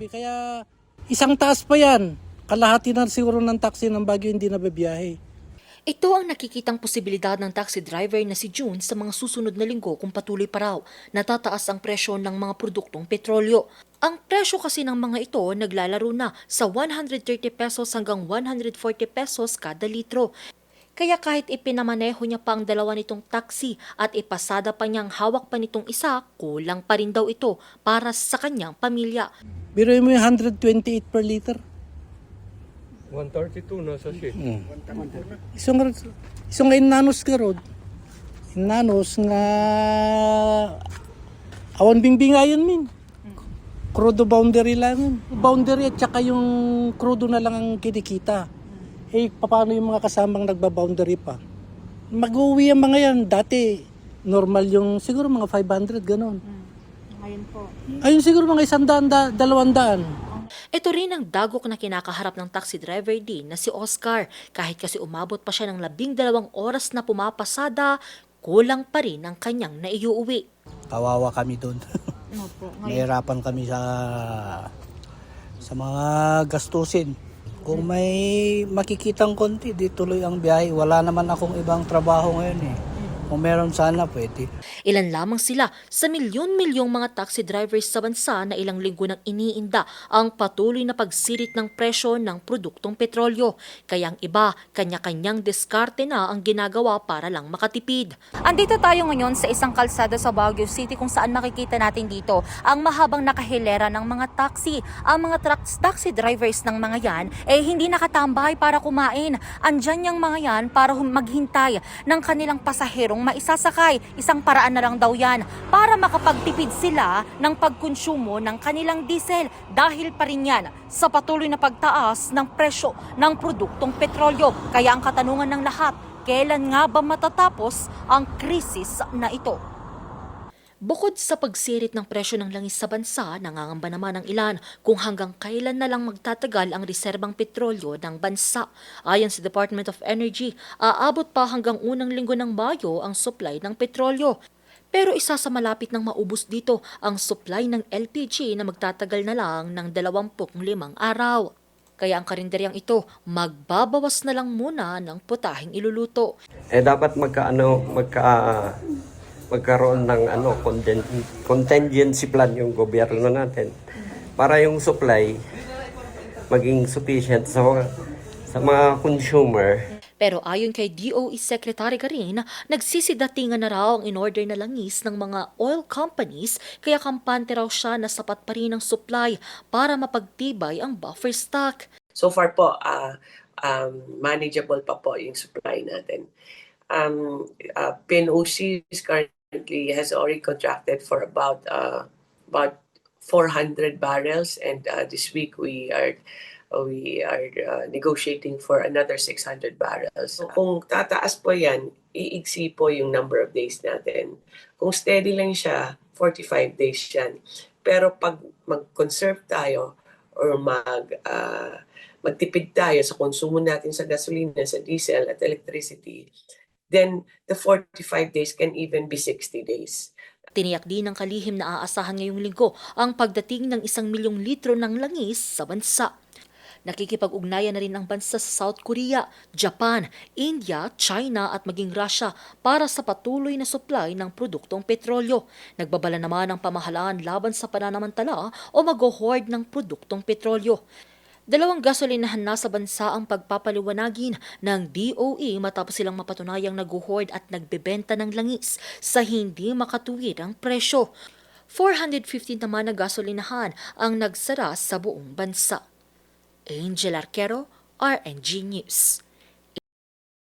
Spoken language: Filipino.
kami. Kaya isang taas pa yan. Kalahati na siguro ng taxi ng Baguio hindi nababiyahe. Ito ang nakikitang posibilidad ng taxi driver na si June sa mga susunod na linggo kung patuloy pa raw natataas ang presyo ng mga produktong petrolyo. Ang presyo kasi ng mga ito naglalaro na sa 130 pesos hanggang 140 pesos kada litro. Kaya kahit ipinamaneho niya pa ang dalawa nitong taxi at ipasada pa niyang hawak pa nitong isa, kulang pa rin daw ito para sa kanyang pamilya. Biruin mo yung 128 per liter. 132 na sa shit. Isang nga inanos nga road. Inanos nga awan bingbi nga yun min. Crudo boundary lang yun. Boundary at saka yung crudo na lang ang kinikita. Eh, paano yung mga kasamang nagba-boundary pa? Mag-uwi ang mga yan. Dati, normal yung siguro mga 500, ganun. Ngayon po. Ayun siguro mga 100, 200. Ito rin ang dagok na kinakaharap ng taxi driver din na si Oscar. Kahit kasi umabot pa siya ng 12 oras na pumapasada, kulang pa rin ang kanyang naiuwi. Kawawa kami doon. Opo. Nahirapan kami sa mga gastusin. Kung may makikitang konti, di tuloy ang biyahe. Wala naman akong ibang trabaho ngayon eh. Kung meron sana, pwede. Ilan lamang sila sa milyon-milyong mga taxi drivers sa bansa na ilang linggo nang iniinda ang patuloy na pagsirit ng presyo ng produktong petrolyo. Kaya ang iba, kanya-kanyang diskarte na ang ginagawa para lang makatipid. Andito tayo ngayon sa isang kalsada sa Baguio City kung saan makikita natin dito ang mahabang nakahilera ng mga taxi. Ang mga taxi drivers ng mga yan hindi nakatambay para kumain. Andyan yung mga yan para maghintay ng kanilang pasaherong maisasakay. Isang paraan na lang daw yan para makapagtipid sila ng pagkonsumo ng kanilang diesel dahil pa rin yan sa patuloy na pagtaas ng presyo ng produktong petrolyo. Kaya ang katanungan ng lahat, kailan nga ba matatapos ang krisis na ito? Bukod sa pagsirit ng presyo ng langis sa bansa, nangangamba naman ang ilan kung hanggang kailan na lang magtatagal ang reserbang petrolyo ng bansa. Ayon sa Department of Energy, aabot pa hanggang unang linggo ng Mayo ang supply ng petrolyo. Pero isa sa malapit nang maubos dito ang supply ng LPG na magtatagal na lang ng 25 araw. Kaya ang karinderyang ito, magbabawas na lang muna ng putahing iluluto. Dapat magkaroon ng contingency plan yung gobyerno natin para yung supply maging sufficient sa mga consumer. Pero ayon kay DOE Secretary Garin, nagsisidatingan na raw ang in-order na langis ng mga oil companies kaya kampante raw siya na sapat pa rin ang supply para mapagtibay ang buffer stock. So far po, manageable pa po yung supply natin. PNOC currently has already contracted for about 400 barrels, and this week we are negotiating for another 600 barrels. So kung tataas po yan, iigsi po yung number of days natin. Kung steady lang siya, 45 days yan. Pero pag mag-conserve tayo or magtipid tayo sa konsumo natin sa gasolina, sa diesel at electricity, then the 45 days can even be 60 days. Tiniyak din ng kalihim na aasahan ngayong linggo ang pagdating ng 1 milyong litro ng langis sa bansa. Nakikipag-ugnayan na rin ang bansa sa South Korea, Japan, India, China at maging Russia para sa patuloy na supply ng produktong petrolyo. Nagbabala naman ang pamahalaan laban sa pananamantala o mag-hoard ng produktong petrolyo. 2 gasolinahan na sa bansa ang pagpapaliwanagin ng DOE matapos silang mapatunayang nag-hoard at nagbebenta ng langis sa hindi makatuwid ang presyo. 450 naman na gasolinahan ang nagsara sa buong bansa. Angel Arquero, RNG News.